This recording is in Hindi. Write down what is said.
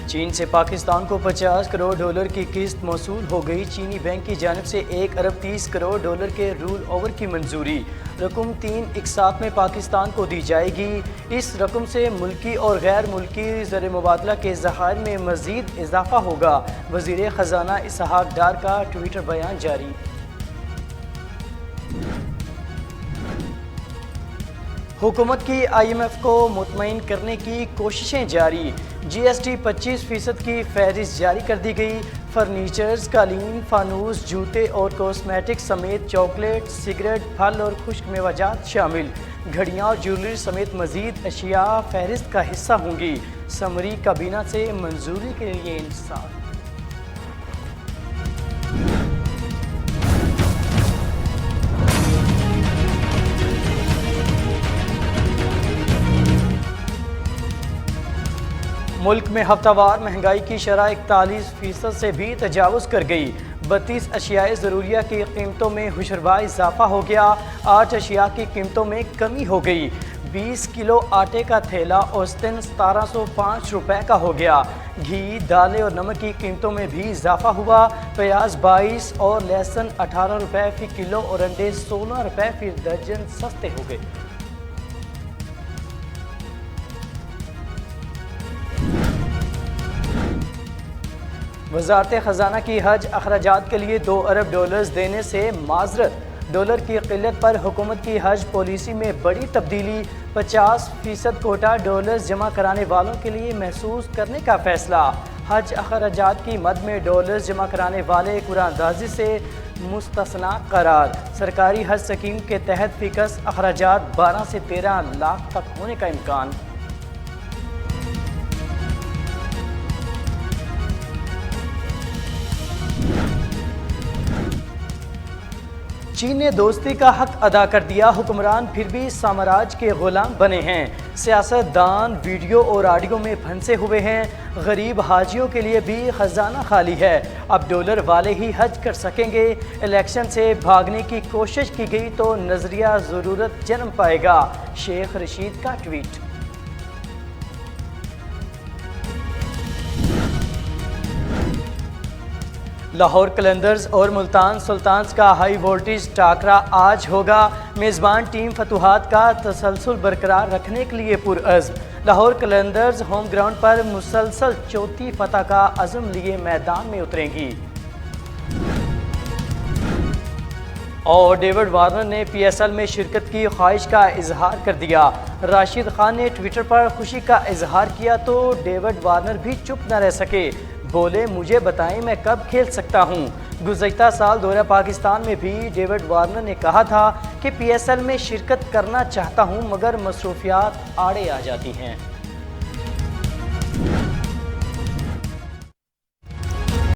चीन से पाकिस्तान को 50 करोड़ डॉलर की किस्त मौसूल हो गई। चीनी बैंक की जानिब से 1 अरब 30 करोड़ डॉलर के रूल ओवर की मंजूरी। रकम 3 इकसात में पाकिस्तान को दी जाएगी। इस रकम से मुल्की और गैर मुल्की ज़र मुबादला के ज़खायर में मज़ीद इजाफा होगा। वज़ीर ख़जाना इसहाक डार का ट्विटर बयान जारी। हुकूमत की IMF को मुतमईन करने की कोशिशें जारी। GST 25% की फहरिस्त जारी कर दी गई। फर्नीचर्स, कालीन, फानूस, जूते और कॉस्मेटिक्स समेत चॉकलेट, सिगरेट, फल और खुश्क मेवाजात शामिल। घड़ियाँ और ज्वेलरी समेत मज़ीद अशिया फहरिस्त का हिस्सा होंगी। समरी काबीना से मंजूरी के लिए इंतज़ार। मुल्क में हफ्तावार महंगाई की शरह 41% से भी तजावुज़ कर गई। 32 अशियाए ज़रूरिया की कीमतों में हुशरबा इजाफा हो गया। 8 अशिया की कीमतों में कमी हो गई। 20 किलो आटे का थैला औसतन 1705 रुपये का हो गया। घी, दालें और नमक की कीमतों में भी इजाफा हुआ। प्याज 22 और लहसुन 18 रुपये फ़ी किलो और अंडे 16 रुपये फ़ी दर्जन सस्ते हो गए। वज़ारत ख़जाना की हज अखराजात के लिए 2 अरब डॉलर्स देने से माजरत। डॉलर की क़िल्लत पर हुकूमत की हज पॉलिसी में बड़ी तब्दीली। 50% कोटा डॉलर्स जमा कराने वालों के लिए महसूस करने का फैसला। हज अखराजात की मद में डॉलर्स जमा कराने वाले कुरानंदाजी से मुस्तस्ना करार। सरकारी हज स्कीम के तहत फ़िकस अखराजात 12 से 13 लाख तक होने का इम्कान। चीन ने दोस्ती का हक अदा कर दिया। हुक्मरान फिर भी साम्राज्य के गुलाम बने हैं। सियासतदान वीडियो और ऑडियो में फंसे हुए हैं। गरीब हाजियों के लिए भी खजाना खाली है। अब डॉलर वाले ही हज कर सकेंगे। इलेक्शन से भागने की कोशिश की गई तो नजरिया ज़रूरत जन्म पाएगा। शेख रशीद का ट्वीट। लाहौर कलंदर्स और मुल्तान सुल्तान्स का हाई वोल्टेज टाकरा आज होगा। मेज़बान टीम फतुहात का तसलसल बरकरार रखने के लिए पुरअज़्म। लाहौर कलंदर्स होम ग्राउंड पर मुसलसल चौथी फतह का अज़्म लिए मैदान में उतरेंगी। और डेविड वार्नर ने PSL में शिरकत की ख्वाहिश का इजहार कर दिया। राशिद खान ने ट्विटर पर खुशी का इजहार किया तो डेविड वार्नर भी चुप न रह सके। बोले, मुझे बताएं मैं कब खेल सकता हूं। गुज़श्ता साल दौरा पाकिस्तान में भी डेविड वार्नर ने कहा था कि PSL में शिरकत करना चाहता हूं मगर मसरूफियात आड़े आ जाती हैं।